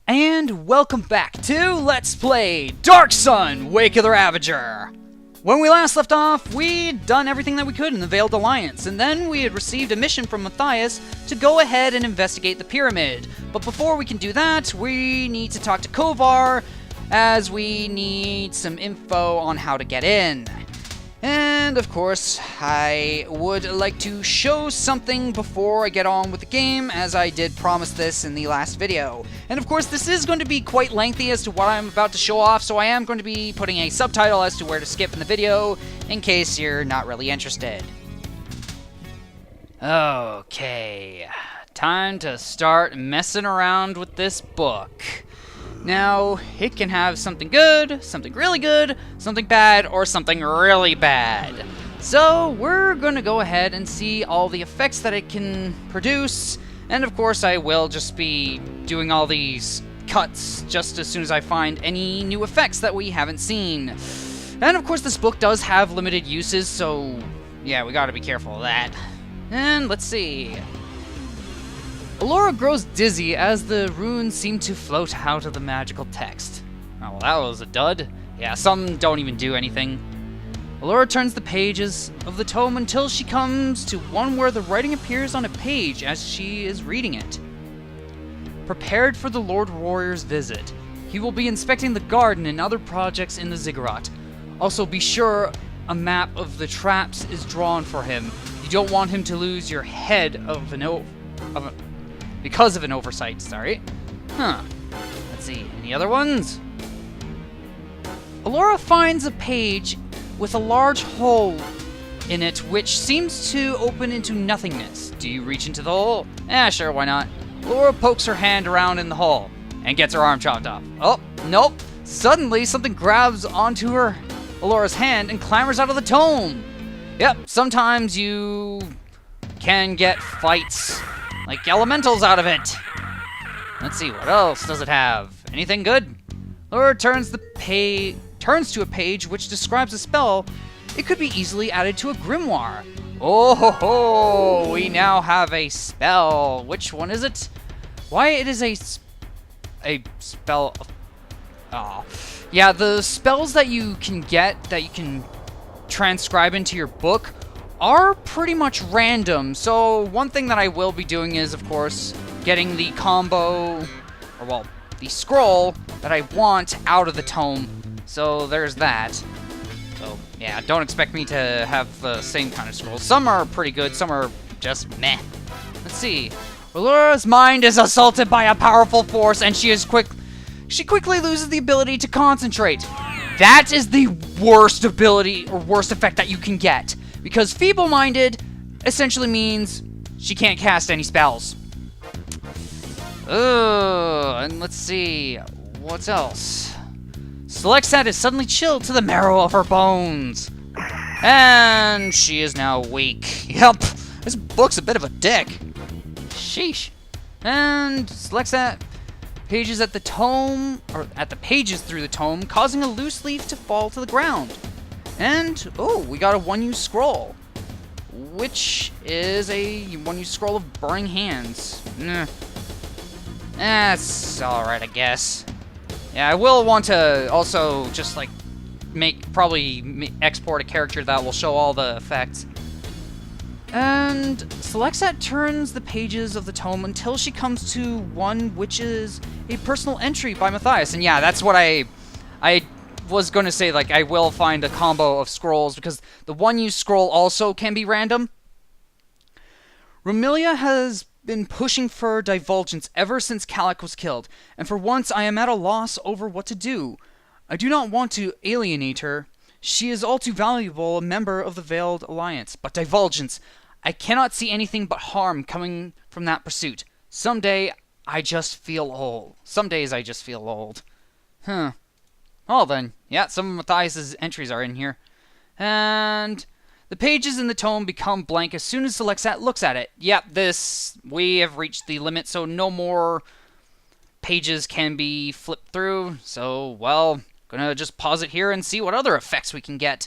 And welcome back to Let's Play Dark Sun, Wake of the Ravager. When we last left off, we'd done everything that we could in the Veiled Alliance, and then we had received a mission from Matthias to go ahead and investigate the pyramid. But before we can do that, we need to talk to Kovar, as we need some info on how to get in. And of course, I would like to show something before I get on with the game, as I did promise this in the last video. And of course, this is going to be quite lengthy as to what I'm about to show off, so I am going to be putting a subtitle as to where to skip in the video, in case you're not really interested. Okay, time to start messing around with this book. Now, it can have something good, something really good, something bad, or something really bad. So, we're going to go ahead and see all the effects that it can produce, and of course I will just be doing all these cuts just as soon as I find any new effects that we haven't seen. And of course this book does have limited uses, so yeah, we gotta be careful of that. And let's see. Allura grows dizzy as the runes seem to float out of the magical text. Oh, well, that was a dud. Yeah, some don't even do anything. Allura turns the pages of the tome until she comes to one where the writing appears on a page as she is reading it. Prepared for the Lord Warrior's visit. He will be inspecting the garden and other projects in the ziggurat. Also, be sure a map of the traps is drawn for him. You don't want him to lose your head because of an oversight, sorry. Let's see, any other ones? Allura finds a page with a large hole in it which seems to open into nothingness. Do you reach into the hole? Sure, why not? Allura pokes her hand around in the hole and gets her arm chopped off. Oh, nope. Suddenly, something grabs onto Allura's hand and clambers out of the tome. Yep, sometimes you can get fights like elementals out of it. Let's see, what else does it have? Anything good? Allura turns to a page which describes a spell. It could be easily added to a grimoire. Oh ho ho! We now have a spell. Which one is it? Why, it is a spell. Yeah, the spells that you can get, that you can transcribe into your book, are pretty much random. So one thing that I will be doing is, of course, getting the combo, or well, the scroll that I want out of the tome. So there's that. So yeah, don't expect me to have the same kind of scrolls. Some are pretty good, some are just meh. Let's see. Allura's mind is assaulted by a powerful force, and she quickly loses the ability to concentrate. That is the worst ability or worst effect that you can get, because feeble-minded essentially means she can't cast any spells. And let's see, what else? Selexat is suddenly chilled to the marrow of her bones. And she is now weak. Yep, this book's a bit of a dick. Sheesh. And Selexat pages at the tome, or at the pages through the tome, causing a loose leaf to fall to the ground. And, oh, we got a one-use scroll, which is a one-use scroll of Burning Hands. That's alright, I guess. Yeah, I will want to also just, like, probably export a character that will show all the effects. And Selexat turns the pages of the tome until she comes to one which is a personal entry by Matthias. And yeah, that's what I was going to say, like, I will find a combo of scrolls, because the one-use scroll also can be random. Romilia has been pushing for divulgence ever since Calic was killed, and for once I am at a loss over what to do. I do not want to alienate her. She is all too valuable a member of the Veiled Alliance, but divulgence, I cannot see anything but harm coming from that pursuit. Someday, I just feel old. Some days I just feel old. Well then, yeah, some of Matthias' entries are in here. And the pages in the tome become blank as soon as Selexat looks at it. Yep, we have reached the limit, so no more pages can be flipped through. So, well, gonna just pause it here and see what other effects we can get.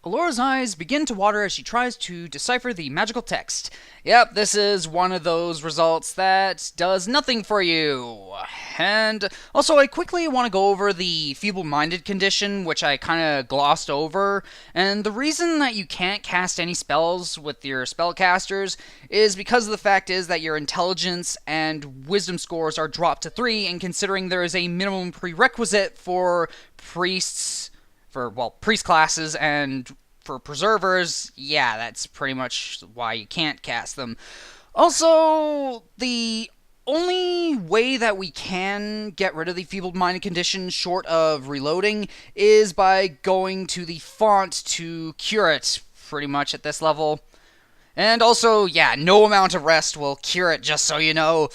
Allura's eyes begin to water as she tries to decipher the magical text. Yep, this is one of those results that does nothing for you. And also, I quickly want to go over the feeble-minded condition, which I kind of glossed over. And the reason that you can't cast any spells with your spellcasters is because of the fact is that your intelligence and wisdom scores are dropped to 3, and considering there is a minimum prerequisite for priests, priest classes, and for preservers, yeah, that's pretty much why you can't cast them. Also, the only way that we can get rid of the feeble-minded condition short of reloading is by going to the font to cure it, pretty much at this level. And also, yeah, no amount of rest will cure it, just so you know.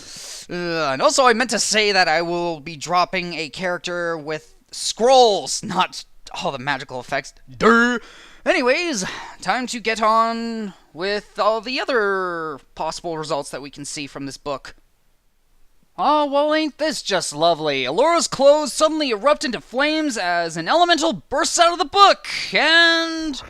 And also, I meant to say that I will be dropping a character with scrolls, not all the magical effects. Durr! Anyways, time to get on with all the other possible results that we can see from this book. Oh, well, ain't this just lovely? Alora's clothes suddenly erupt into flames as an elemental bursts out of the book, and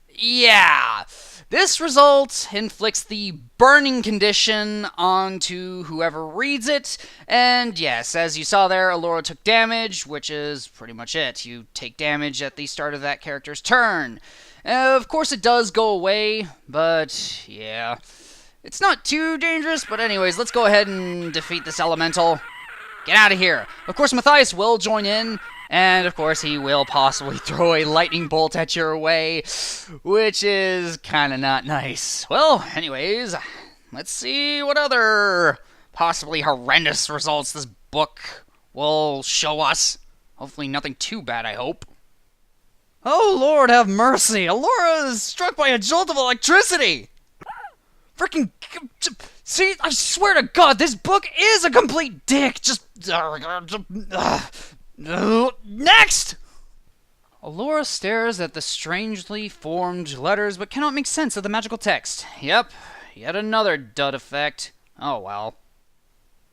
yeah, this result inflicts the burning condition onto whoever reads it, and yes, as you saw there, Alora took damage, which is pretty much it. You take damage at the start of that character's turn. Of course, it does go away, but yeah. It's not too dangerous, but anyways, let's go ahead and defeat this elemental. Get out of here. Of course, Matthias will join in, and of course, he will possibly throw a lightning bolt at your way, which is kind of not nice. Well, anyways, let's see what other possibly horrendous results this book will show us. Hopefully nothing too bad, I hope. Oh, Lord have mercy. Alora is struck by a jolt of electricity. Freaking, see, I swear to God, this book is a complete dick. Just, next! Alora stares at the strangely formed letters, but cannot make sense of the magical text. Yep, yet another dud effect. Oh, well.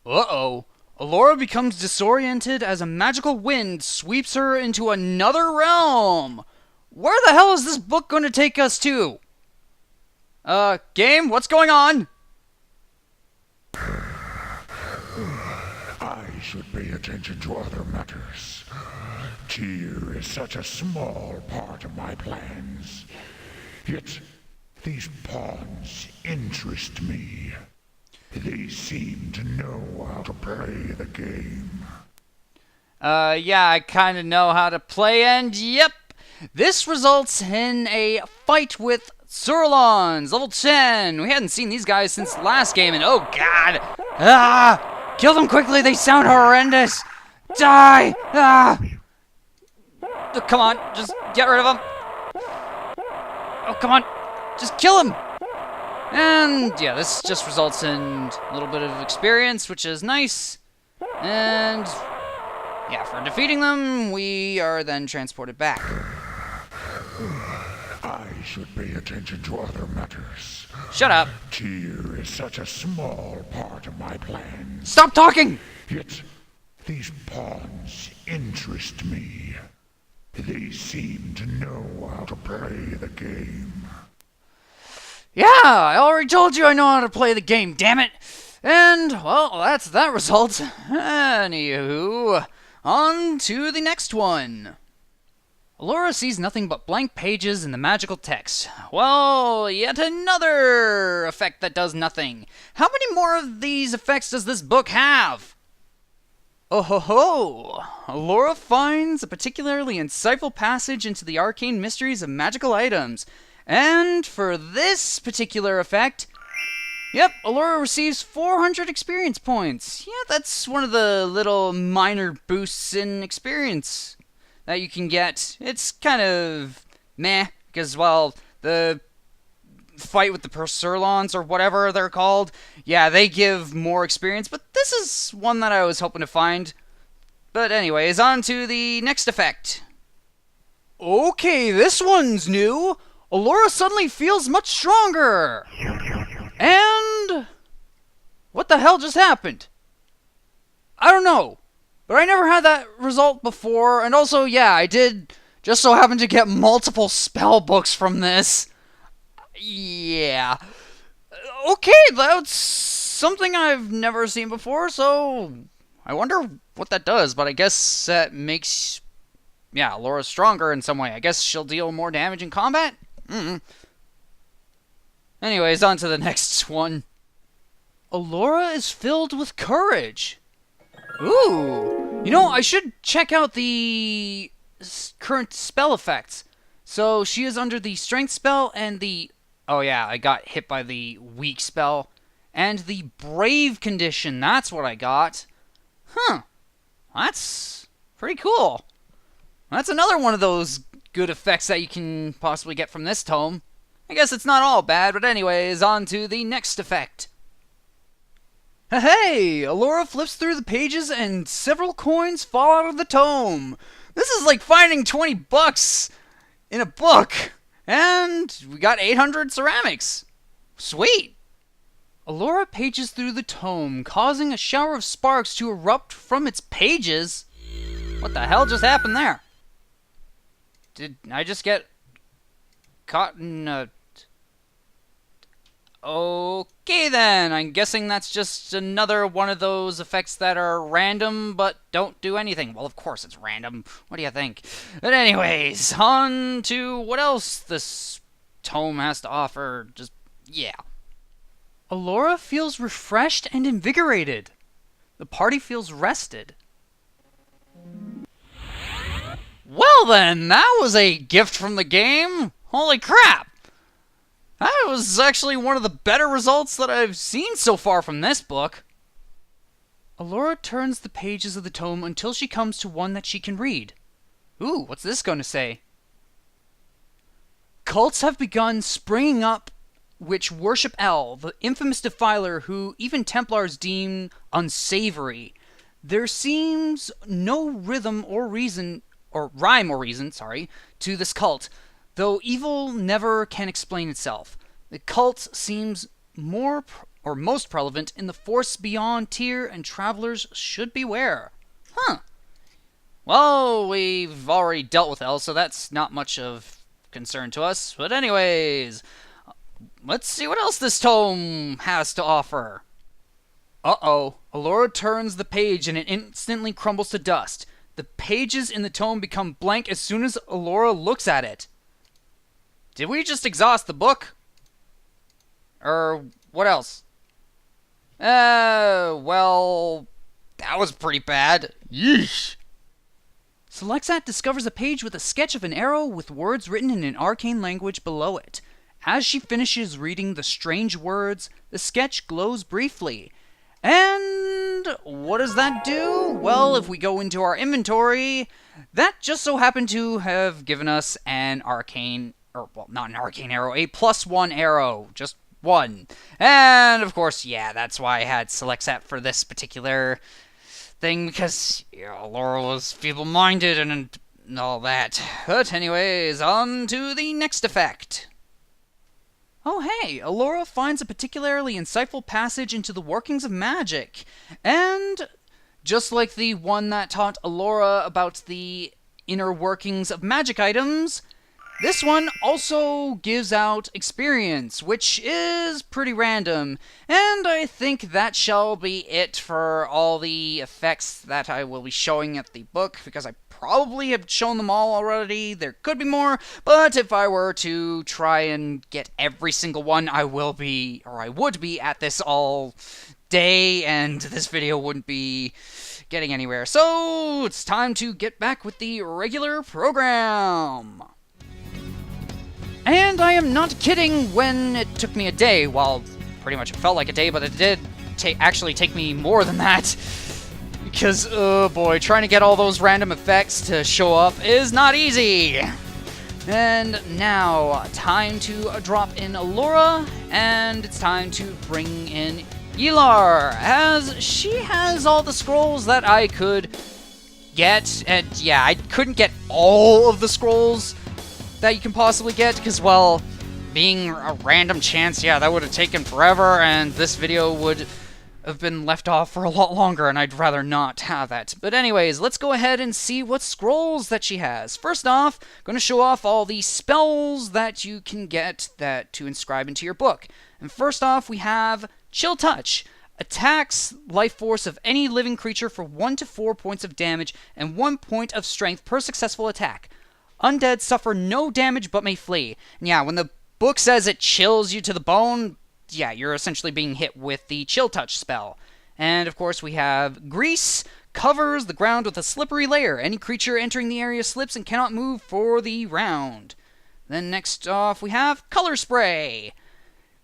Uh-oh. Alora becomes disoriented as a magical wind sweeps her into another realm. Where the hell is this book going to take us to? Game, what's going on? I should pay attention to other matters. Tyr is such a small part of my plans. Yet, these pawns interest me. They seem to know how to play the game. Yeah, I kind of know how to play, and yep, this results in a fight with Surlons, level 10. We hadn't seen these guys since last game, and oh god! Ah! Kill them quickly, they sound horrendous! Die! Ah! Oh, come on, just get rid of them. Oh, come on, just kill him! And yeah, this just results in a little bit of experience, which is nice. And yeah, for defeating them, we are then transported back. I should pay attention to other matters. Shut up. Tyr is such a small part of my plans. Stop talking! Yet, these pawns interest me. They seem to know how to play the game. Yeah, I already told you I know how to play the game, damn it! And, well, that's that result. Anywho, on to the next one. Alora sees nothing but blank pages in the magical text. Well, yet another effect that does nothing. How many more of these effects does this book have? Oh ho ho! Alora finds a particularly insightful passage into the arcane mysteries of magical items. And for this particular effect, yep, Alora receives 400 experience points. Yeah, that's one of the little minor boosts in experience that you can get. It's kind of meh, because, well, the fight with the Surlons or whatever they're called, yeah, they give more experience, but this is one that I was hoping to find. But anyways, on to the next effect. Okay, this one's new. Alora suddenly feels much stronger. And what the hell just happened? I don't know. But I never had that result before. And also, yeah, I did just so happen to get multiple spell books from this. Yeah. Okay, that's something I've never seen before, so I wonder what that does, but I guess that makes, yeah, Allura stronger in some way. I guess she'll deal more damage in combat? Anyways, on to the next one. Allura is filled with courage. Ooh. You know, I should check out the current spell effects. So she is under the strength spell and the... Oh yeah, I got hit by the weak spell. And the brave condition, that's what I got. Huh. That's pretty cool. That's another one of those good effects that you can possibly get from this tome. I guess it's not all bad, but anyways, on to the next effect. Hey! Allura flips through the pages and several coins fall out of the tome. This is like finding 20 bucks in a book. And we got 800 ceramics. Sweet! Allura pages through the tome, causing a shower of sparks to erupt from its pages. What the hell just happened there? Did I just get caught in a... Okay then, I'm guessing that's just another one of those effects that are random but don't do anything. Well, of course it's random. What do you think? But anyways, on to what else this tome has to offer. Just, yeah. Allura feels refreshed and invigorated. The party feels rested. Well then, that was a gift from the game. Holy crap! That was actually one of the better results that I've seen so far from this book. Allura turns the pages of the tome until she comes to one that she can read. Ooh, what's this going to say? Cults have begun springing up which worship El, the infamous defiler who even Templars deem unsavory. There seems no rhyme or reason to this cult, though evil never can explain itself. The cult seems most prevalent in the force beyond tier, and travelers should beware. Huh. Well, we've already dealt with El, so that's not much of concern to us. But anyways, let's see what else this tome has to offer. Uh-oh. Allura turns the page and it instantly crumbles to dust. The pages in the tome become blank as soon as Allura looks at it. Did we just exhaust the book? Or what else? Well, that was pretty bad. Yeesh. Selexat discovers a page with a sketch of an arrow with words written in an arcane language below it. As she finishes reading the strange words, the sketch glows briefly. And what does that do? Well, if we go into our inventory, that just so happened to have given us an arcane, or well, not an arcane arrow, a +1 arrow, just one. And of course, yeah, that's why I had Selexat for this particular thing, because Allura was feeble-minded and all that. But anyways, on to the next effect. Oh hey, Allura finds a particularly insightful passage into the workings of magic. And just like the one that taught Allura about the inner workings of magic items, this one also gives out experience, which is pretty random. And I think that shall be it for all the effects that I will be showing at the book, because I probably have shown them all already. There could be more, but if I were to try and get every single one, I would be at this all day, and this video wouldn't be getting anywhere. So it's time to get back with the regular program. And I am not kidding when it took me a day. Well, pretty much it felt like a day, but it did actually take me more than that. Because, oh boy, trying to get all those random effects to show up is not easy. And now, time to drop in Allura, and it's time to bring in Elar, as she has all the scrolls that I could get. And yeah, I couldn't get all of the scrolls that you can possibly get, because, well, being a random chance, yeah, that would have taken forever, and this video would have been left off for a lot longer, and I'd rather not have that. But anyways, let's go ahead and see what scrolls that she has. First off, I'm going to show off all the spells that you can get to inscribe into your book. And first off, we have Chill Touch. Attacks life force of any living creature for 1 to 4 points of damage and 1 point of strength per successful attack. Undead suffer no damage but may flee. And yeah, when the book says it chills you to the bone, yeah, you're essentially being hit with the Chill Touch spell. And of course we have Grease, covers the ground with a slippery layer. Any creature entering the area slips and cannot move for the round. Then next off we have Color Spray.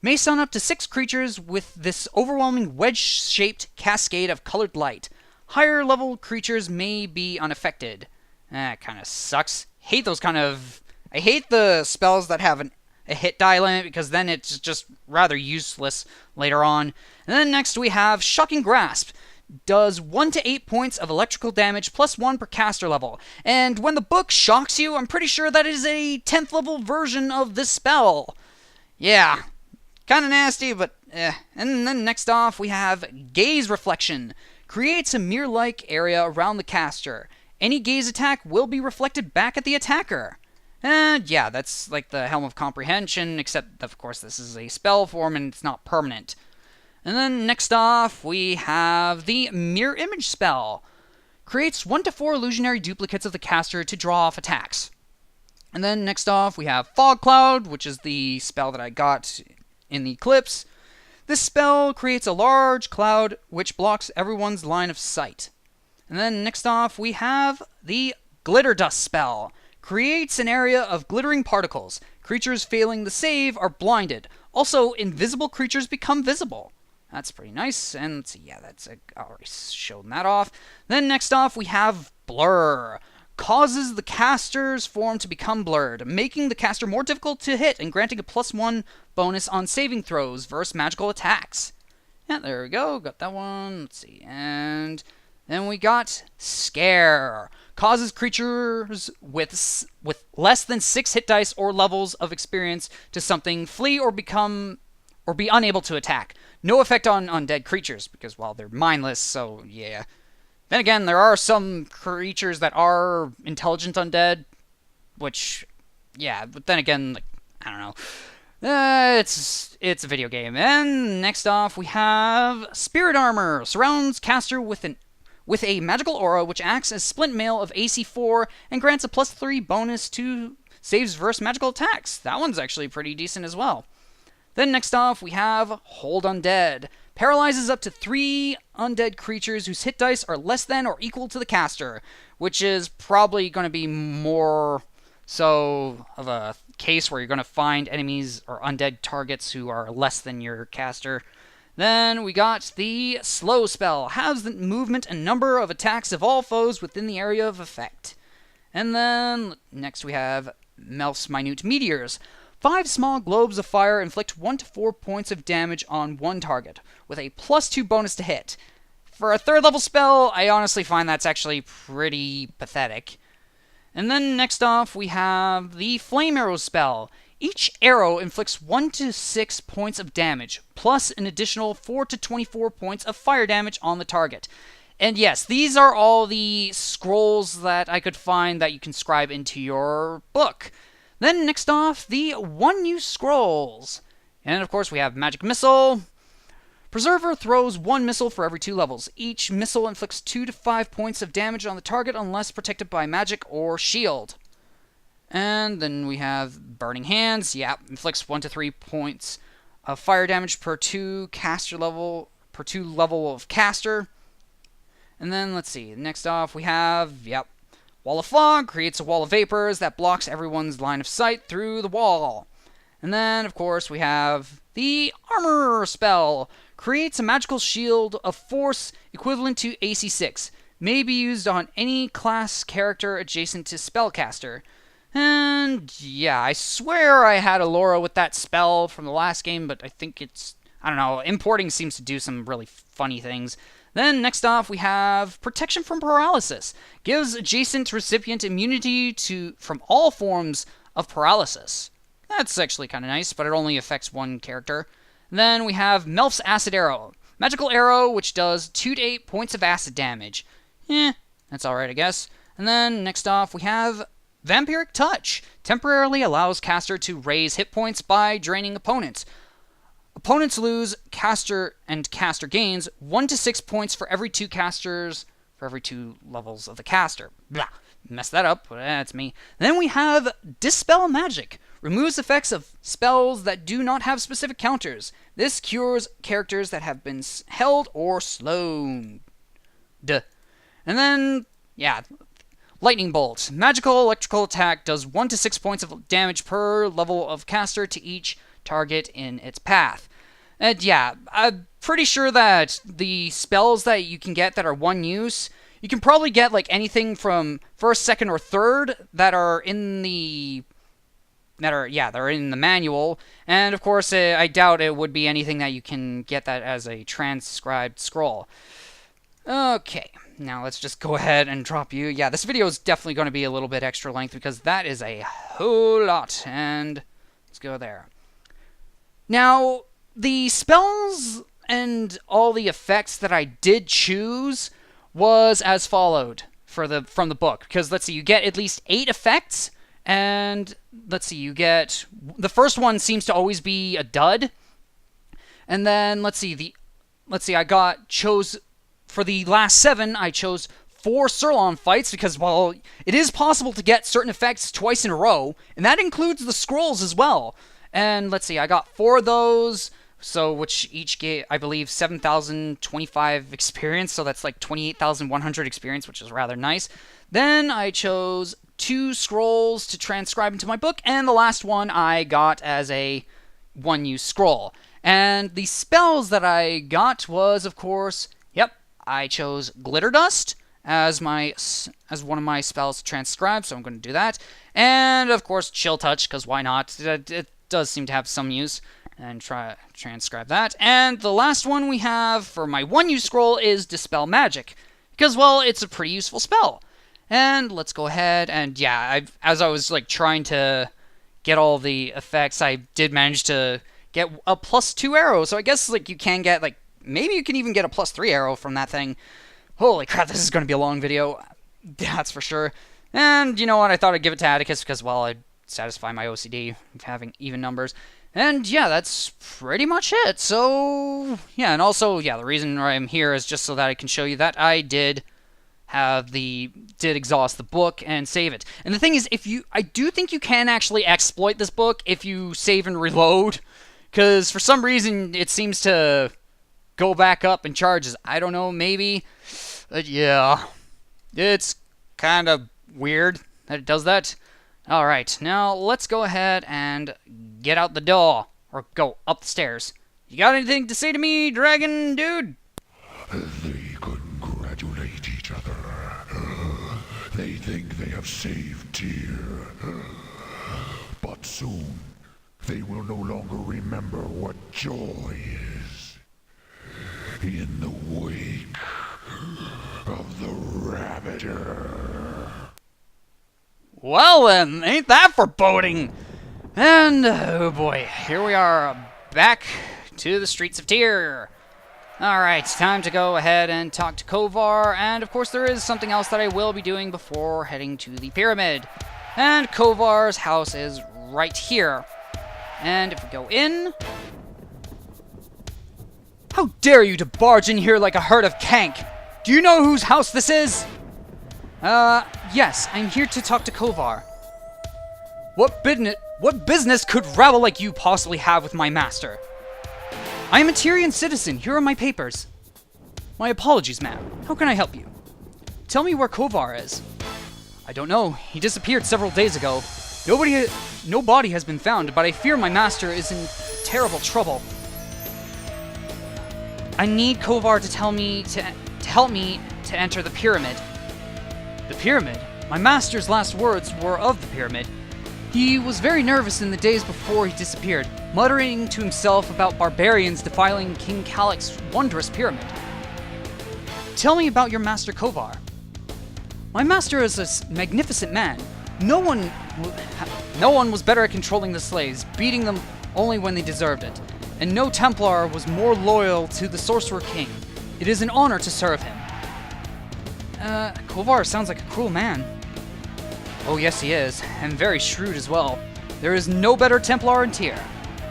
May stun up to 6 creatures with this overwhelming wedge-shaped cascade of colored light. Higher level creatures may be unaffected. That kind of sucks. Hate those kind of... I hate the spells that have a hit die limit, because then it's just rather useless later on. And then next we have Shocking Grasp. Does 1 to 8 points of electrical damage plus 1 per caster level. And when the book shocks you, I'm pretty sure that is a 10th level version of this spell. Yeah. Kind of nasty, but eh. And then next off, we have Gaze Reflection. Creates a mirror-like area around the caster. Any gaze attack will be reflected back at the attacker. And yeah, that's like the Helm of Comprehension, except, of course, this is a spell form and it's not permanent. And then next off, we have the Mirror Image spell. Creates 1 to 4 illusionary duplicates of the caster to draw off attacks. And then next off, we have Fog Cloud, which is the spell that I got in the Eclipse. This spell creates a large cloud which blocks everyone's line of sight. And then next off, we have the Glitter Dust spell. Creates an area of glittering particles. Creatures failing the save are blinded. Also, invisible creatures become visible. That's pretty nice. And let's see, yeah, I already shown that off. Then next off, we have Blur. Causes the caster's form to become blurred, making the caster more difficult to hit and granting a +1 bonus on saving throws versus magical attacks. Yeah, there we go. Got that one. Let's see. And then we got Scare. Causes creatures with less than 6 hit dice or levels of experience to something flee or be unable to attack. No effect on undead creatures, because, well, they're mindless, so yeah. Then again, there are some creatures that are intelligent undead, which, yeah, but then again, like, I don't know. It's a video game. And next off, we have Spirit Armor. Surrounds caster with a magical aura which acts as Splint Mail of AC 4 and grants a +3 bonus to saves versus magical attacks. That one's actually pretty decent as well. Then next off, we have Hold Undead. Paralyzes up to 3 undead creatures whose hit dice are less than or equal to the caster, which is probably going to be more so of a case where you're going to find enemies or undead targets who are less than your caster. Then we got the Slow spell. Halves the movement and number of attacks of all foes within the area of effect. And then next we have Melf's Minute Meteors. 5 small globes of fire inflict 1 to 4 points of damage on one target, with a +2 bonus to hit. For a 3rd level spell, I honestly find that's actually pretty pathetic. And then next off, we have the Flame Arrow spell. Each arrow inflicts 1 to 6 points of damage, plus an additional 4 to 24 points of fire damage on the target. And yes, these are all the scrolls that I could find that you can scribe into your book. Then next off, the one-use scrolls. And of course we have Magic Missile. Preserver throws 1 missile for every 2 levels. Each missile inflicts 2 to 5 points of damage on the target unless protected by magic or shield. And then we have Burning Hands. Yeah, inflicts 1 to 3 points of fire damage per 2 level of caster. And then let's see. Next off we have, Wall of Fog creates a wall of vapors that blocks everyone's line of sight through the wall. And then, of course, we have the Armor spell. Creates a magical shield of force equivalent to AC 6. May be used on any class character adjacent to Spellcaster. And yeah, I swear I had a Laura with that spell from the last game, but I think I don't know, importing seems to do some really funny things. Then, next off, we have Protection from Paralysis. Gives adjacent recipient immunity from all forms of paralysis. That's actually kind of nice, but it only affects one character. Then we have Melf's Acid Arrow. Magical arrow, which does 2 to 8 points of acid damage. That's alright, I guess. And then, next off, we have Vampiric Touch. Temporarily allows caster to raise hit points by draining opponents. Opponents lose caster and caster gains 1 to 6 points for every 2 casters for every 2 levels of the caster. Blah. Messed that up, but that's me. Then we have Dispel Magic. Removes effects of spells that do not have specific counters. This cures characters that have been held or slowed. Duh. And then, yeah, Lightning Bolt. Magical electrical attack does 1 to 6 points of damage per level of caster to each target in its path. And yeah, I'm pretty sure that the spells that you can get that are one use, you can probably get like anything from first, second, or third that are in the they're in the manual. And of course, I doubt it would be anything that you can get that as a transcribed scroll. Okay, now let's just go ahead and drop you. Yeah, this video is definitely going to be a little bit extra length because that is a whole lot. And let's go there. Now, the spells and all the effects that I did choose was as followed from the book. Because let's see, you get at least 8 effects, and let's see, you get the first one seems to always be a dud, and then let's see, I chose for the last 7. I chose 4 Sirloin fights because, well, it is possible to get certain effects twice in a row, and that includes the scrolls as well. And let's see, I got 4 of those. So, which each gave, I believe, 7,025 experience, so that's like 28,100 experience, which is rather nice. Then I chose 2 scrolls to transcribe into my book, and the last one I got as a one-use scroll. And the spells that I got was, of course, I chose Glitter Dust as one of my spells to transcribe, so I'm going to do that. And, of course, Chill Touch, because why not? It does seem to have some use. And try to transcribe that. And the last one we have for my one-use scroll is Dispel Magic. Because, well, it's a pretty useful spell. And let's go ahead and, yeah, as I was, like, trying to get all the effects, I did manage to get a +2 arrow. So I guess, like, you can get, like, maybe you can even get a +3 arrow from that thing. Holy crap, this is going to be a long video. That's for sure. And, you know what, I thought I'd give it to Atticus because, well, I'd satisfy my OCD of having even numbers. And yeah, that's pretty much it. So, yeah, and also, yeah, the reason I'm here is just so that I can show you that I did exhaust the book and save it. And the thing is, I do think you can actually exploit this book if you save and reload, because for some reason it seems to go back up in charges. I don't know, maybe. But yeah, it's kind of weird that it does that. Alright, now let's go ahead and get out the door, or go up the stairs. You got anything to say to me, dragon dude? They congratulate each other. They think they have saved Tyr. But soon, they will no longer remember what joy is. In the wake of the Ravager. Well then, ain't that foreboding? And, oh boy, here we are, back to the streets of Tyr. Alright, time to go ahead and talk to Kovar, and of course there is something else that I will be doing before heading to the pyramid. And Kovar's house is right here. And if we go in... How dare you to barge in here like a herd of kank? Do you know whose house this is? Yes, I'm here to talk to Kovar. What business could rabble like you possibly have with my master? I am a Tyrian citizen. Here are my papers. My apologies, ma'am. How can I help you? Tell me where Kovar is. I don't know. He disappeared several days ago. No body has been found, but I fear my master is in terrible trouble. I need Kovar to help me to enter the pyramid. The pyramid? My master's last words were of the pyramid. He was very nervous in the days before he disappeared, muttering to himself about barbarians defiling King Calic's wondrous pyramid. Tell me about your master Kovar. My master is a magnificent man. No one was better at controlling the slaves, beating them only when they deserved it. And no Templar was more loyal to the Sorcerer King. It is an honor to serve him. Kovar sounds like a cruel man. Oh yes he is, and very shrewd as well. There is no better Templar in Tyr.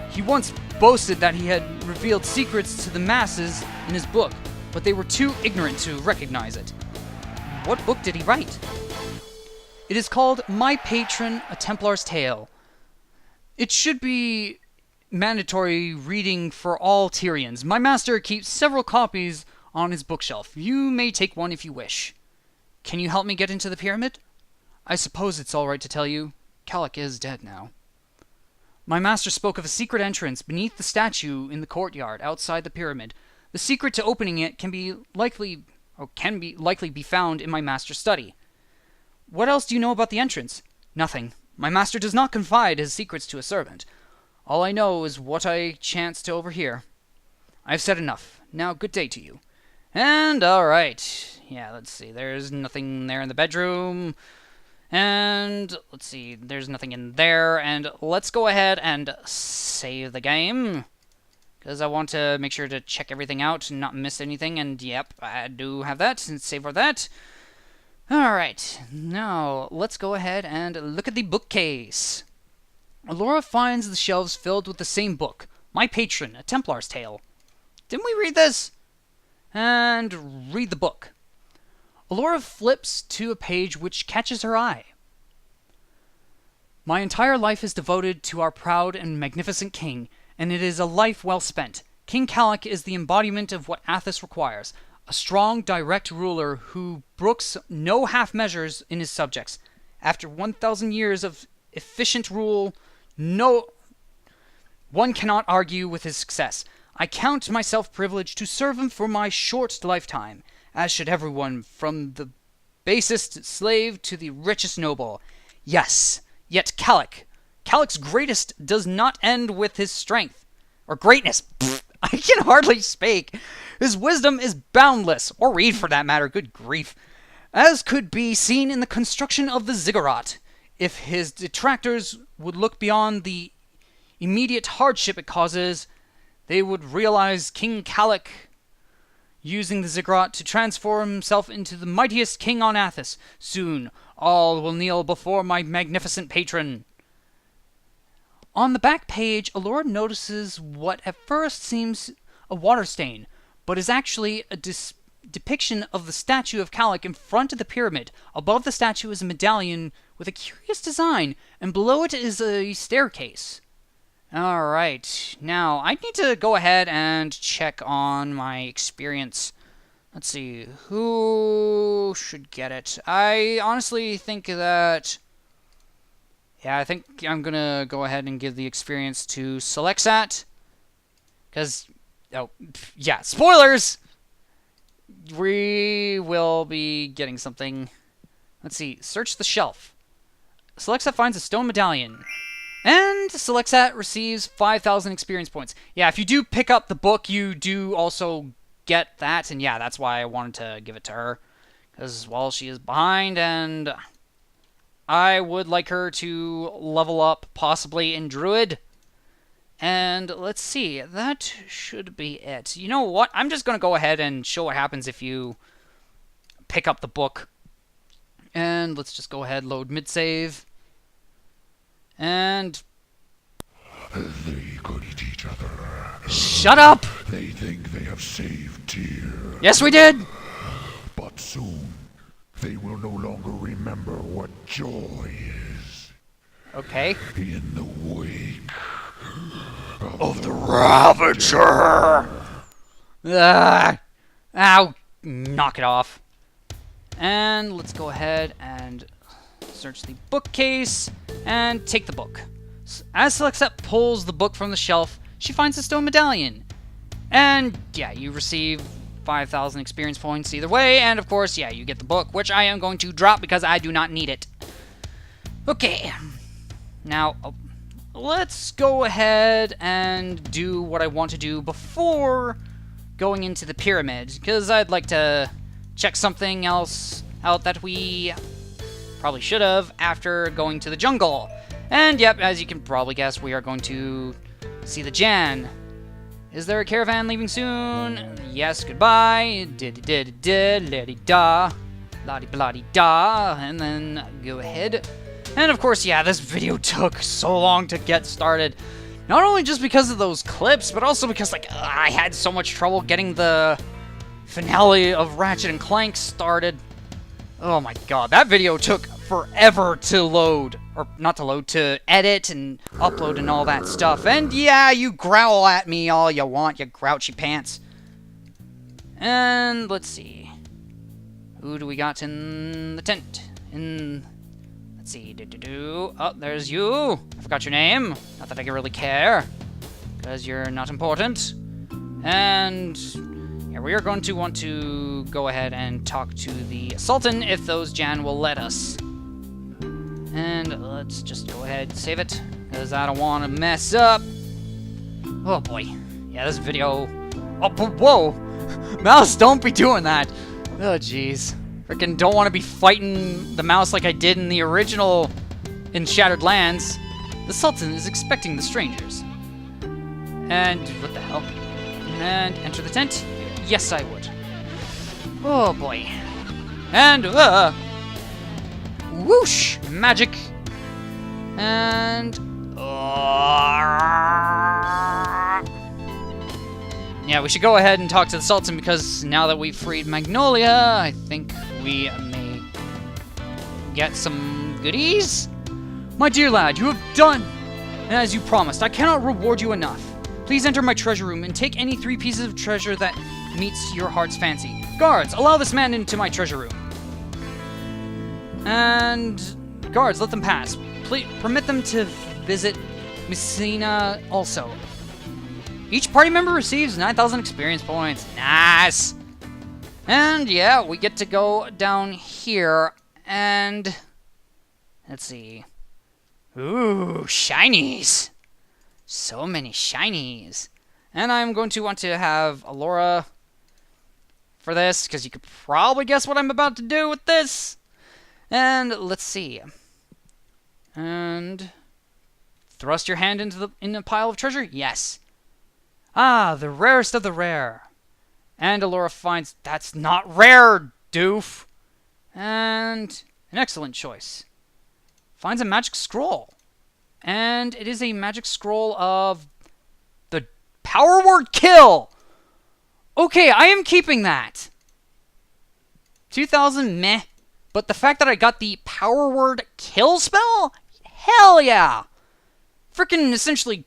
He once boasted that he had revealed secrets to the masses in his book, but they were too ignorant to recognize it. What book did he write? It is called My Patron, A Templar's Tale. It should be mandatory reading for all Tyrians. My master keeps several copies on his bookshelf. You may take one if you wish. Can you help me get into the pyramid? I suppose it's all right to tell you, Kalik is dead now. My master spoke of a secret entrance beneath the statue in the courtyard outside the pyramid. The secret to opening it can likely be found in my master's study. What else do you know about the entrance? Nothing. My master does not confide his secrets to a servant. All I know is what I chanced to overhear. I have said enough. Now, good day to you. And, alright. Yeah, let's see. There's nothing there in the bedroom. And, let's see. There's nothing in there. And let's go ahead and save the game. Because I want to make sure to check everything out and not miss anything. And, yep, I do have that. And save for that. Alright. Now, let's go ahead and look at the bookcase. Alora finds the shelves filled with the same book, My Patron, A Templar's Tale. Didn't we read this? And read the book. Alora flips to a page which catches her eye. My entire life is devoted to our proud and magnificent king, and it is a life well spent. King Kalik is the embodiment of what Athos requires, a strong, direct ruler who brooks no half measures in his subjects. After 1,000 years of efficient rule, one cannot argue with his success. I count myself privileged to serve him for my short lifetime, as should everyone, from the basest slave to the richest noble. Yes, yet Kalik's greatest does not end with his strength, or greatness. Pfft, I can hardly speak. His wisdom is boundless, or read for that matter, good grief, as could be seen in the construction of the ziggurat. If his detractors would look beyond the immediate hardship it causes, they would realize King Kalik using the ziggurat to transform himself into the mightiest king on Athos. Soon, all will kneel before my magnificent patron. On the back page, Alora notices what at first seems a water stain, but is actually a depiction of the statue of Kalik in front of the pyramid. Above the statue is a medallion with a curious design, and below it is a staircase. Alright, now I need to go ahead and check on my experience. Let's see, who should get it? I honestly think that... yeah, I think I'm gonna go ahead and give the experience to Selexat. Because, oh, yeah, spoilers! We will be getting something. Let's see, search the shelf. Selexat finds a stone medallion. And Selexat receives 5,000 experience points. Yeah, if you do pick up the book, you do also get that. And yeah, that's why I wanted to give it to her. Because, well, she is behind, and I would like her to level up, possibly in Druid. And let's see, that should be it. You know what? I'm just going to go ahead and show what happens if you pick up the book. And let's just go ahead, load mid-save. And... they could eat each other. Shut up! They think they have saved Tyr. Yes, we did! But soon, they will no longer remember what joy is. Okay. In the wake of the Ravager. Ow! Knock it off. And let's go ahead and search the bookcase and take the book. As Selexat pulls the book from the shelf, she finds a stone medallion. And yeah, you receive 5,000 experience points either way, and of course, yeah, you get the book, which I am going to drop because I do not need it. Okay. Now, let's go ahead and do what I want to do before going into the pyramid, because I'd like to check something else out that we probably should have after going to the jungle. And yep, as you can probably guess, we are going to see the Jan. Is there a caravan leaving soon? Yes, goodbye. Did-did-did-did-la-di-da. La-di-blah-di-da. And then go ahead. And of course, yeah, this video took so long to get started. Not only just because of those clips, but also because, like, I had so much trouble getting the finale of Ratchet & Clank started. Oh my god, that video took forever to load. Or, not to load, to edit and upload and all that stuff. And yeah, you growl at me all you want, you grouchy pants. And, let's see. Who do we got in the tent? Let's see, oh, there's you. I forgot your name. Not that I can really care, because you're not important. And yeah, we are going to want to go ahead and talk to the Sultan if those Jan will let us. And let's just go ahead and save it, because I don't want to mess up. Oh boy. Yeah, this video... Oh, whoa! Mouse, don't be doing that! Oh, jeez. Frickin' don't want to be fighting the mouse like I did in the original in Shattered Lands. The Sultan is expecting the strangers. And what the hell? And enter the tent? Yes, I would. Oh boy. And whoosh! Magic. And yeah, we should go ahead and talk to the Sultan, because now that we've freed Magnolia, I think we may get some goodies. My dear lad, you have done as you promised. I cannot reward you enough. Please enter my treasure room and take any 3 pieces of treasure that meets your heart's fancy. Guards, allow this man into my treasure room. And guards, let them pass. Please permit them to visit Messina also. Each party member receives 9,000 experience points. Nice! And yeah, we get to go down here and... let's see. Ooh, shinies! So many shinies. And I'm going to want to have Alora for this, because you could probably guess what I'm about to do with this. And let's see. And... thrust your hand in a pile of treasure? Yes. Ah, the rarest of the rare. And Alora finds... that's not rare, doof! And... an excellent choice. Finds a magic scroll. And it is a magic scroll of... the power word kill! Okay, I am keeping that. 2,000, meh. But the fact that I got the power word kill spell? Hell yeah! Freaking essentially...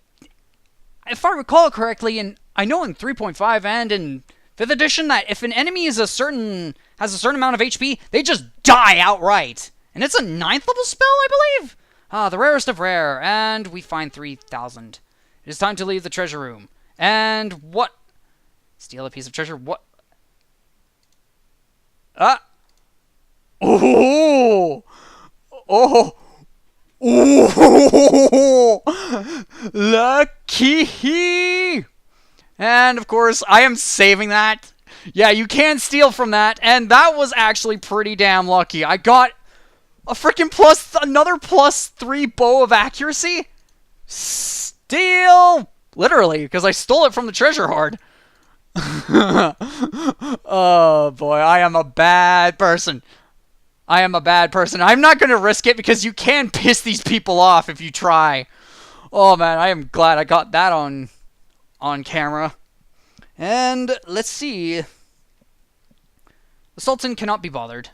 if I recall correctly, and I know in 3.5 and in 5th edition that if an enemy is has a certain amount of HP, they just die outright. And it's a 9th level spell, I believe? Ah, the rarest of rare. And we find 3,000. It is time to leave the treasure room. And what? Steal a piece of treasure? What? Ah! Oh! Oh! Ooh, lucky! And, of course, I am saving that. Yeah, you can steal from that, and that was actually pretty damn lucky. I got a freaking another +3 bow of accuracy. Steal! Literally, because I stole it from the treasure hoard. Oh, boy, I am a bad person. I am a bad person. I'm not going to risk it, because you can piss these people off if you try. Oh, man, I am glad I got that on camera. And let's see. The Sultan cannot be bothered.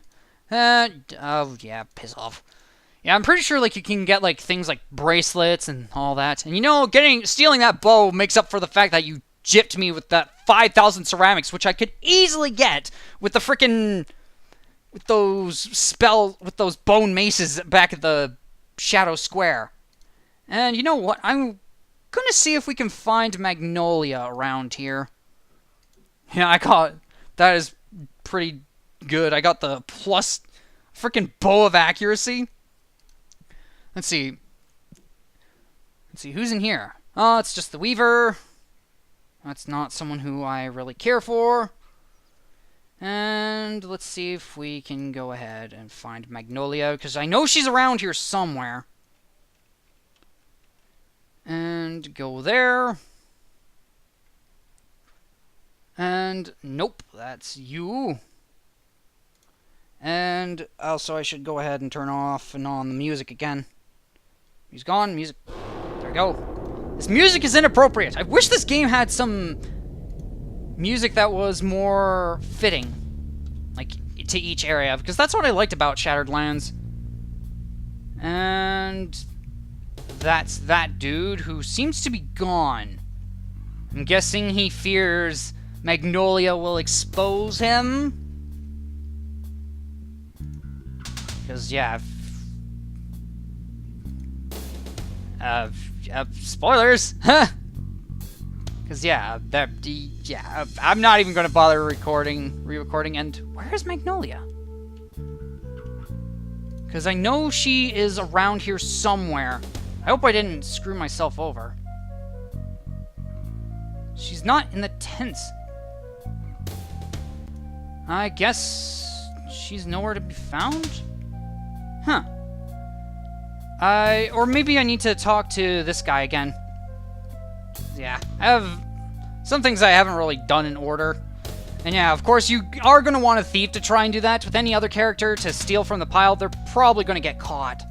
Oh, yeah, piss off. Yeah, I'm pretty sure, like, you can get, like, things like bracelets and all that. And, you know, stealing that bow makes up for the fact that you gypped me with that 5,000 ceramics, which I could easily get with the frickin'... with those bone maces back at the Shadow Square. And you know what? I'm gonna see if we can find Magnolia around here. Yeah, that is pretty good. I got the plus freaking bow of accuracy. Let's see. Who's in here? Oh, it's just the Weaver. That's not someone who I really care for. And let's see if we can go ahead and find Magnolia, because I know she's around here somewhere. And go there. And nope, that's you. And also I should go ahead and turn off and on the music again. He's gone, music. There we go. This music is inappropriate. I wish this game had some music that was more fitting, like, to each area, because that's what I liked about Shattered Lands. And that's that dude who seems to be gone. I'm guessing he fears Magnolia will expose him. Because, yeah. Spoilers! Huh! Because, yeah, I'm not even going to bother re-recording. And where's Magnolia? Because I know she is around here somewhere. I hope I didn't screw myself over. She's not in the tents. I guess she's nowhere to be found? Huh. Or maybe I need to talk to this guy again. Yeah, I have some things I haven't really done in order. And yeah, of course, you are going to want a thief to try and do that. With any other character to steal from the pile, they're probably going to get caught.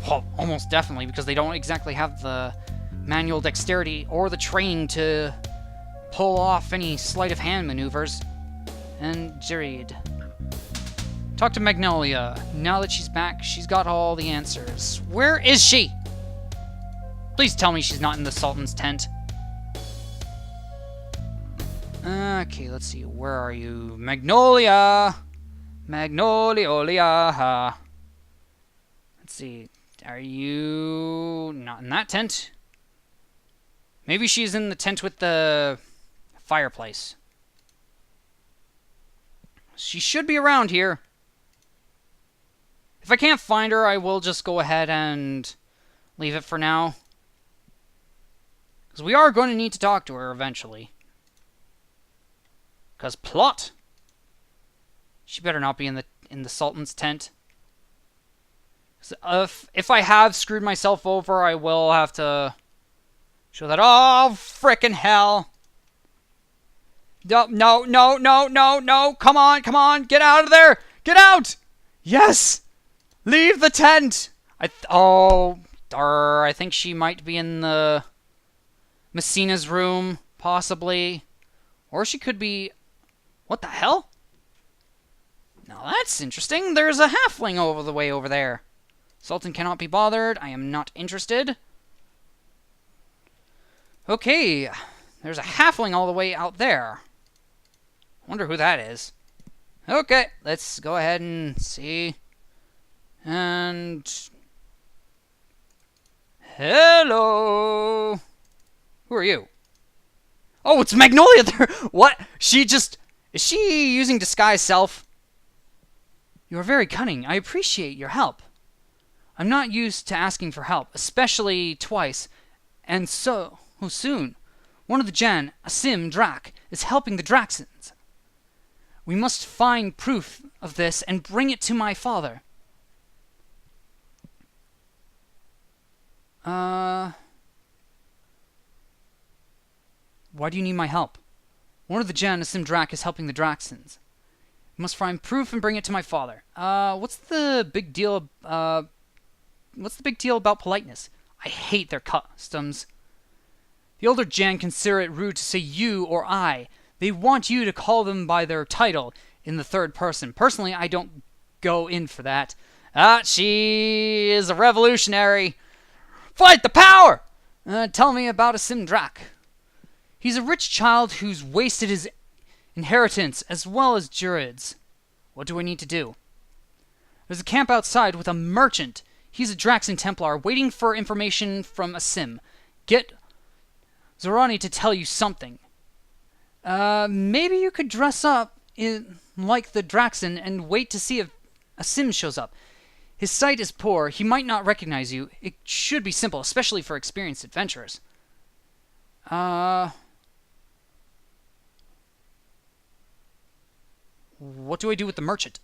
Well, almost definitely, because they don't exactly have the manual dexterity or the training to pull off any sleight of hand maneuvers. And Jared. Talk to Magnolia. Now that she's back, she's got all the answers. Where is she? Please tell me she's not in the Sultan's tent. Okay, let's see. Where are you? Magnolia! Magnolia! Let's see. Are you not in that tent? Maybe she's in the tent with the fireplace. She should be around here. If I can't find her, I will just go ahead and leave it for now. Because we are going to need to talk to her eventually. Because plot. She better not be in the Sultan's tent. If I have screwed myself over, I will have to show that. Oh, frickin' hell. No, no, no, no, no, no. Come on, come on. Get out of there. Get out. Yes. Leave the tent. I think she might be in the Messina's room, possibly. Or she could be... What the hell? Now that's interesting. There's a halfling over the way over there. Sultan cannot be bothered. I am not interested. Okay. There's a halfling all the way out there. Wonder who that is. Okay. Let's go ahead and see. And... Hello! Who are you? Oh, it's Magnolia there! What? She just... Is she using disguise self? You are very cunning. I appreciate your help. I'm not used to asking for help, especially twice. And so soon. One of the Jan, Asim Drak, is helping the Draxons. We must find proof of this and bring it to my father. Why do you need my help? One of the Jan, Asim Drak, is helping the Draxons. We must find proof and bring it to my father. What's the big deal? What's the big deal about politeness? I hate their customs. The older Jan consider it rude to say you or I. They want you to call them by their title in the third person. Personally, I don't go in for that. She is a revolutionary. Fight the power! Tell me about Asim Drak. He's a rich child who's wasted his inheritance as well as Jurid's. What do I need to do? There's a camp outside with a merchant. He's a Draxon Templar waiting for information from Asim. Get Zorani to tell you something. Maybe you could dress up like the Draxon and wait to see if Asim shows up. His sight is poor. He might not recognize you. It should be simple, especially for experienced adventurers. What do I do with the merchant?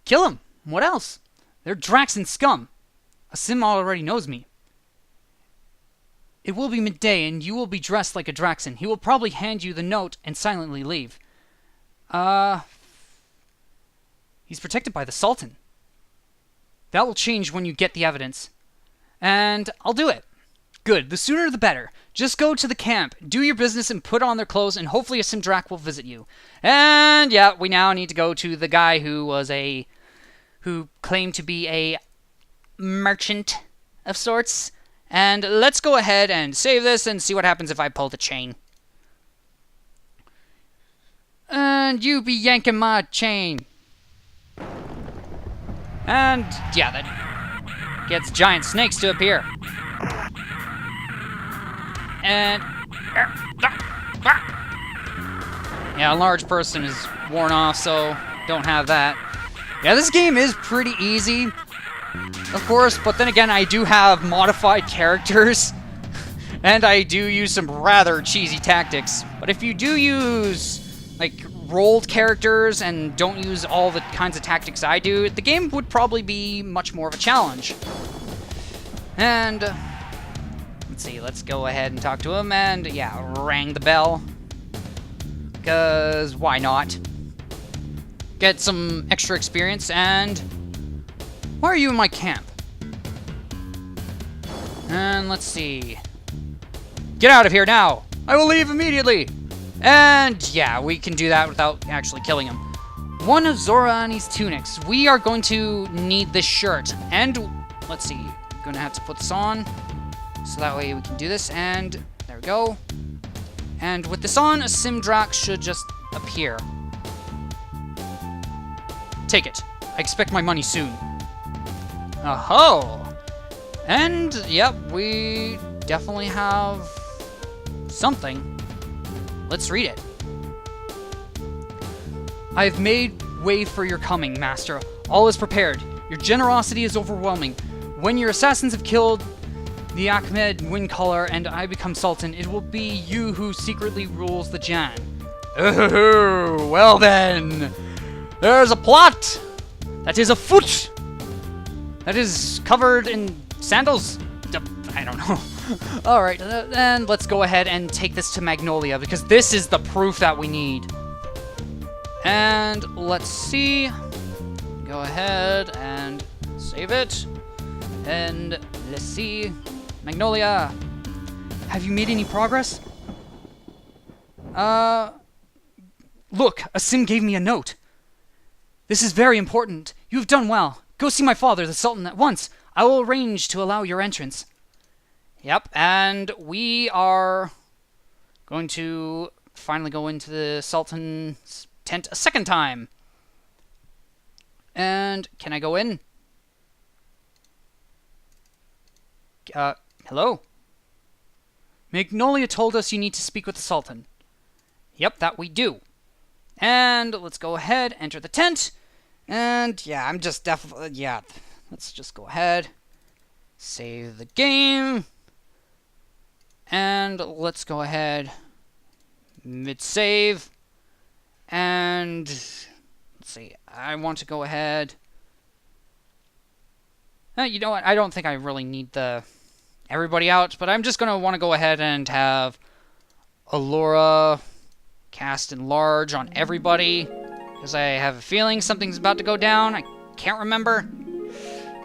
Kill him. What else? They're Draxon scum. Asim already knows me. It will be midday, and you will be dressed like a Draxon. He will probably hand you the note and silently leave. He's protected by the Sultan. That will change when you get the evidence. And I'll do it. Good, the sooner the better. Just go to the camp, do your business, and put on their clothes, and hopefully a Simdrak will visit you. And yeah, we now need to go to the guy who claimed to be a merchant of sorts. And let's go ahead and save this and see what happens if I pull the chain. And you be yanking my chain. And yeah, that gets giant snakes to appear. And yeah, a large person is worn off, so don't have that. Yeah, this game is pretty easy, of course, but then again, I do have modified characters, and I do use some rather cheesy tactics. But if you do use, like, rolled characters and don't use all the kinds of tactics I do, the game would probably be much more of a challenge. And let's see, let's go ahead and talk to him, and yeah, rang the bell. Because why not? Get some extra experience, and why are you in my camp? And let's see. Get out of here now! I will leave immediately! And yeah, we can do that without actually killing him. One of Zorani's tunics. We are going to need this shirt. And let's see, I'm gonna have to put this on, so that way we can do this, and there we go. And with this on, a Simdrak should just appear. Take it. I expect my money soon. Oh-ho! And, yep, we definitely have something. Let's read it. I have made way for your coming, Master. All is prepared. Your generosity is overwhelming. When your assassins have killed the Ahmed Windcaller and I become Sultan, it will be you who secretly rules the Jan. Oh, well then. There's a plot that is afoot. That is covered in sandals. I don't know. Alright, then let's go ahead and take this to Magnolia, because this is the proof that we need. And let's see. Go ahead and save it. And let's see. Magnolia, have you made any progress? Look, a Sim gave me a note. This is very important. You have done well. Go see my father, the Sultan, at once. I will arrange to allow your entrance. Yep, and we are going to finally go into the Sultan's tent a second time. And can I go in? Hello? Magnolia told us you need to speak with the Sultan. Yep, that we do. And let's go ahead, enter the tent. And yeah, I'm just definitely, yeah, let's just go ahead, save the game. And let's go ahead, mid-save. And let's see, I want to go ahead. You know what, I don't think I really need the everybody out, but I'm just going to want to go ahead and have Allura cast enlarge on everybody, because I have a feeling something's about to go down. I can't remember.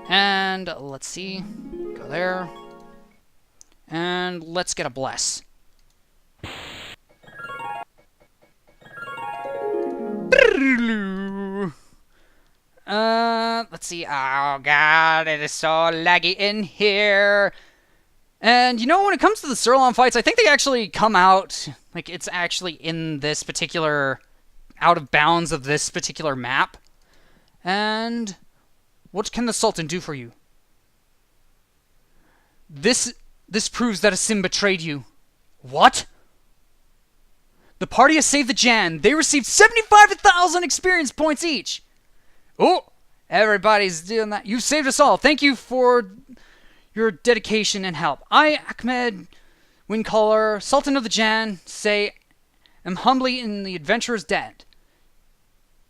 And let's see, go there. And let's get a bless. Let's see. Oh god, it is so laggy in here. And you know, when it comes to the Sirloin fights, I think they actually come out, like, it's actually in this particular, out of bounds of this particular map. And what can the Sultan do for you? This proves that a Sim betrayed you. What? The party has saved the Jan. They received 75,000 experience points each. Oh, everybody's doing that. You saved us all. Thank you for your dedication and help. I, Ahmed Windcaller, Sultan of the Jan, say, am humbly in the adventurer's debt.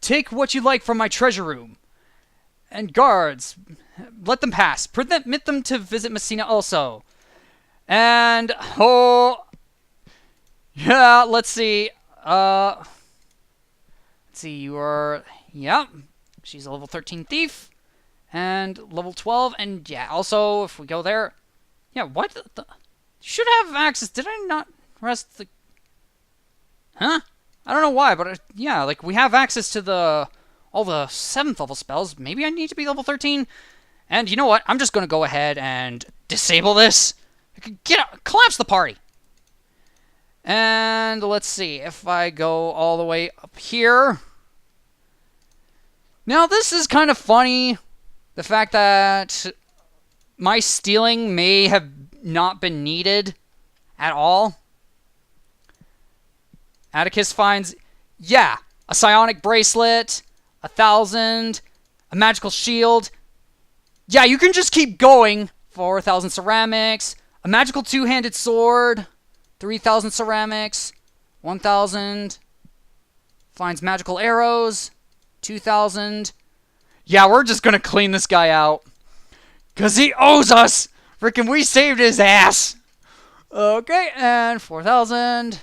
Take what you like from my treasure room. And guards, let them pass. Permit them to visit Messina also. And, oh, yeah, let's see. Let's see, you are, yeah, she's a level 13 thief. And level 12, and yeah, also, if we go there, yeah, what the, should have access. Did I not rest the... Huh? I don't know why, but yeah, like, we have access to all the 7th level spells. Maybe I need to be level 13? And you know what? I'm just going to go ahead and disable this. Get out, collapse the party. And let's see, if I go all the way up here. Now, this is kind of funny. The fact that my stealing may have not been needed at all. Atticus finds, yeah, a psionic bracelet, 1,000, a magical shield. Yeah, you can just keep going. 4,000 ceramics, a magical 2-handed sword, 3,000 ceramics, 1,000. Finds magical arrows, 2,000. Yeah, we're just gonna clean this guy out. Because he owes us! Frickin' we saved his ass! Okay, and 4,000.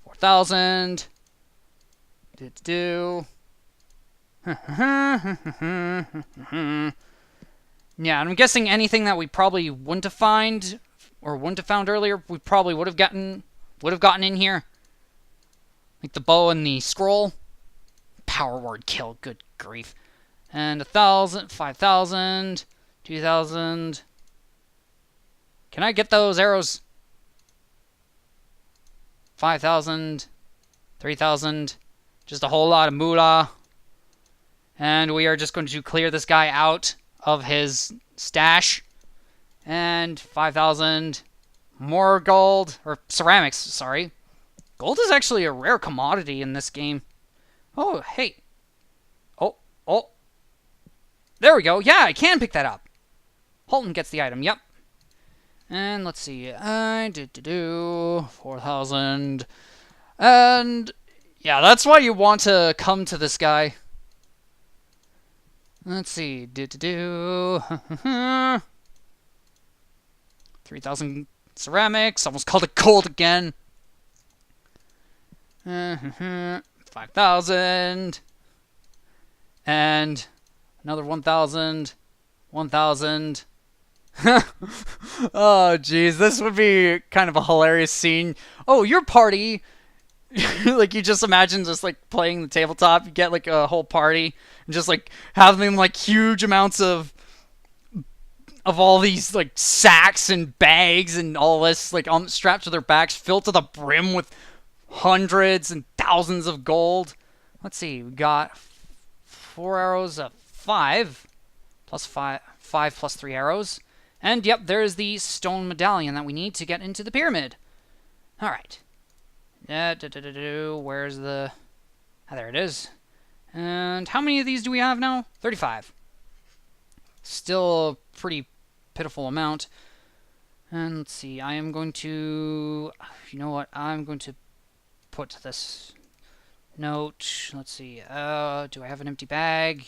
4,000. Yeah, and I'm guessing anything that we probably wouldn't have found earlier, we probably would have gotten in here. Like the bow and the scroll. Power word kill, good grief. And 1,000, 5,000, 2,000. Can I get those arrows? 5,000, 3,000. Just a whole lot of moolah. And we are just going to clear this guy out of his stash. And 5,000 more gold, or ceramics, sorry. Gold is actually a rare commodity in this game. Oh, hey. Oh. There we go. Yeah, I can pick that up. Halton gets the item, yep. And let's see. 4,000. And yeah, that's why you want to come to this guy. Let's see. 3,000 ceramics. Almost called it gold again. 5,000. And another 1,000. 1,000. Oh, jeez. This would be kind of a hilarious scene. Oh, your party. Like, you just imagine just, like, playing the tabletop. You get, like, a whole party. And just, like, having, like, huge amounts of all these, like, sacks and bags and all this, like, strapped to their backs, filled to the brim with hundreds and thousands of gold. Let's see. We got 4 arrows of 5. Plus 5 plus 3 arrows. And, yep, there's the stone medallion that we need to get into the pyramid. Alright. Where's the... Ah, there it is. And how many of these do we have now? 35. Still a pretty pitiful amount. And let's see. I am going to... You know what? I'm going to put this note. Let's see. Do I have an empty bag?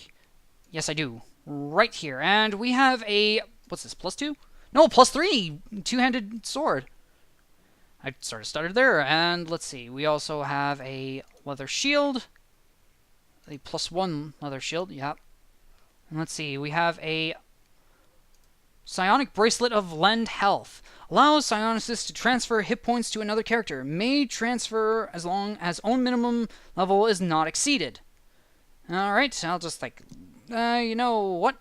Yes, I do. Right here. And we have a... What's this? +2? No, +3! Two-handed sword. I sort of started there. And let's see. We also have a leather shield. A +1 leather shield. Yep. And let's see. We have a psionic bracelet of lend health. Allows psionicists to transfer hit points to another character. May transfer as long as own minimum level is not exceeded. Alright. I'll just like... you know what?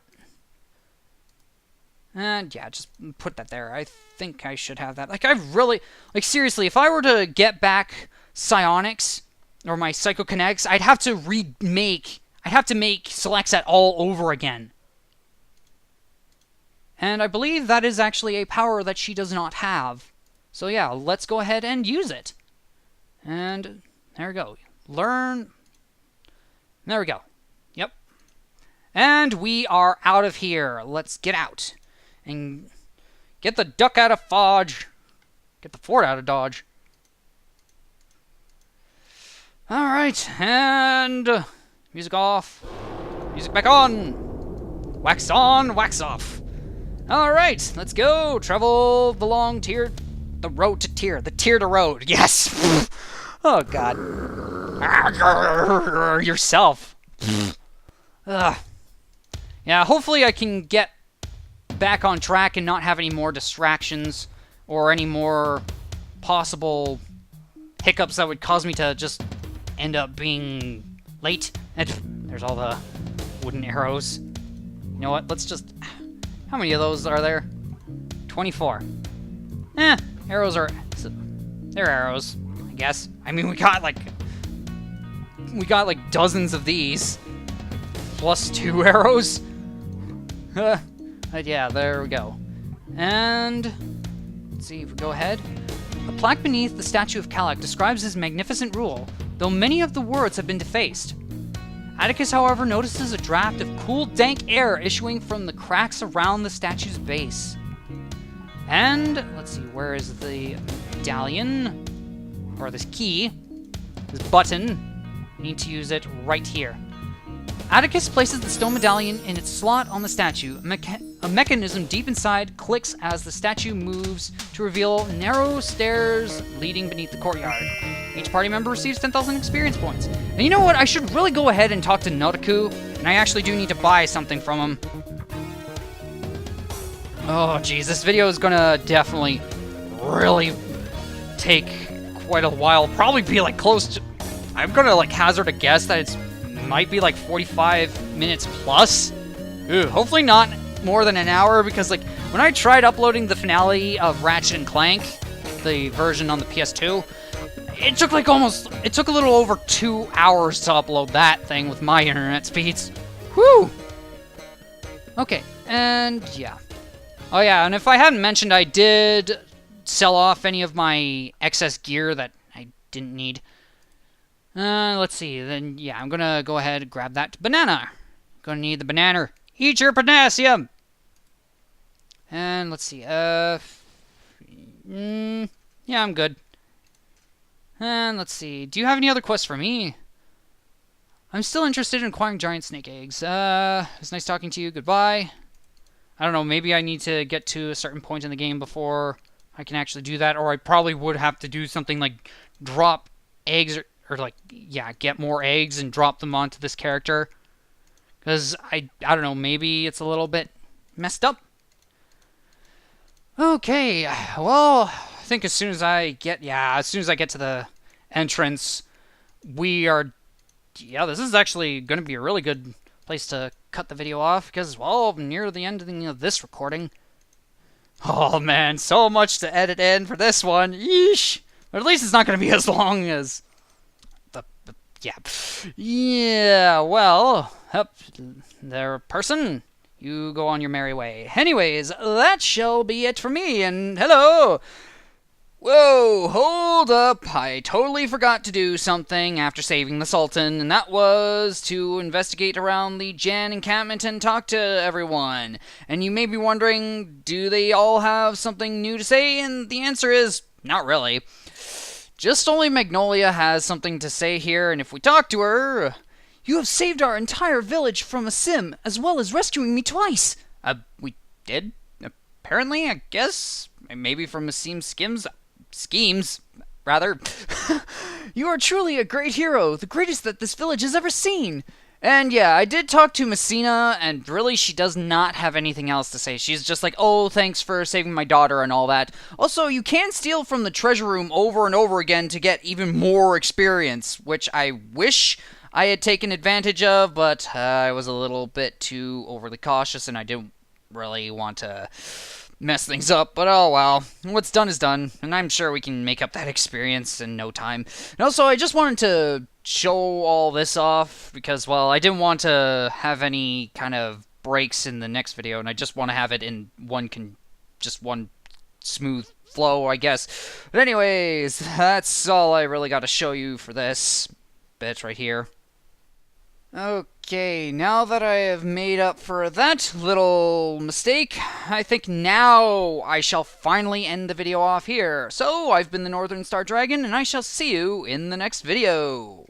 And yeah, just put that there. I think I should have that. Like, I really... Like, seriously, if I were to get back psionics, or my psychokinetics, I'd have to remake... I'd have to make select set all over again. And I believe that is actually a power that she does not have. So yeah, let's go ahead and use it. And there we go. Learn. There we go. Yep. And we are out of here. Let's get out. And get the duck out of Fodge. Get the fort out of Dodge. Alright, and music off. Music back on. Wax on, wax off. Alright, let's go. Travel the long tier. The road to tier. The tier to road. Yes. Oh, God. Yourself. Ugh. Yeah, hopefully I can get back on track and not have any more distractions or any more possible hiccups that would cause me to just end up being late. And there's all the wooden arrows. You know what? Let's just... How many of those are there? 24. Arrows are... They're arrows, I guess. I mean, we got like dozens of these. Plus 2 arrows. But yeah, there we go. And... Let's see if we go ahead. A plaque beneath the statue of Kalak describes his magnificent rule, though many of the words have been defaced. Atticus, however, notices a draft of cool, dank air issuing from the cracks around the statue's base. And, let's see, where is the medallion? Or this key? This button. Need to use it right here. Atticus places the stone medallion in its slot on the statue. A mechanism deep inside clicks as the statue moves to reveal narrow stairs leading beneath the courtyard. Each party member receives 10,000 experience points. And you know what? I should really go ahead and talk to Notaku, and I actually do need to buy something from him. Oh, geez, this video is gonna definitely really take quite a while. Probably be like close to... I'm gonna like hazard a guess that it's might be like 45 minutes plus. Ooh, hopefully not more than an hour, because like when I tried uploading the finale of Ratchet and Clank, the version on the PS2, it took a little over 2 hours to upload that thing with my internet speeds. Whew! Okay, and yeah. Oh yeah, and if I hadn't mentioned, I did sell off any of my excess gear that I didn't need. Let's see, then, yeah, I'm gonna go ahead and grab that banana. Gonna need the banana. Eat your potassium! And, let's see, yeah, I'm good. And, let's see, do you have any other quests for me? I'm still interested in acquiring giant snake eggs. It's nice talking to you, goodbye. I don't know, maybe I need to get to a certain point in the game before I can actually do that, or I probably would have to do something like drop eggs, or like, yeah, get more eggs and drop them onto this character. Because, I don't know, maybe it's a little bit messed up. Okay, well, I think as soon as I get to the entrance, this is actually going to be a really good place to cut the video off, because, well, I'm near the ending of this recording. Oh, man, so much to edit in for this one. Yeesh. But at least it's not going to be as long as... Yeah, well, there, person, you go on your merry way. Anyways, that shall be it for me, and hello! Whoa, hold up, I totally forgot to do something after saving the Sultan, and that was to investigate around the Jan encampment and talk to everyone. And you may be wondering, do they all have something new to say? And the answer is, not really. Just only Magnolia has something to say here, and if we talk to her... You have saved our entire village from a sim, as well as rescuing me twice! We did? Apparently, I guess? Maybe from a schemes, rather. You are truly a great hero, the greatest that this village has ever seen! And yeah, I did talk to Messina, and really she does not have anything else to say. She's just like, oh, thanks for saving my daughter and all that. Also, you can steal from the treasure room over and over again to get even more experience, which I wish I had taken advantage of, but I was a little bit too overly cautious, and I didn't really want to mess things up, but oh well. What's done is done, and I'm sure we can make up that experience in no time. And also, I just wanted to show all this off because, well, I didn't want to have any kind of breaks in the next video, and I just want to have it in one smooth flow, I guess. But anyways, that's all I really got to show you for this bit right here. Okay, now that I have made up for that little mistake, I think now I shall finally end the video off here. So, I've been the NorthernStarDragon, and I shall see you in the next video.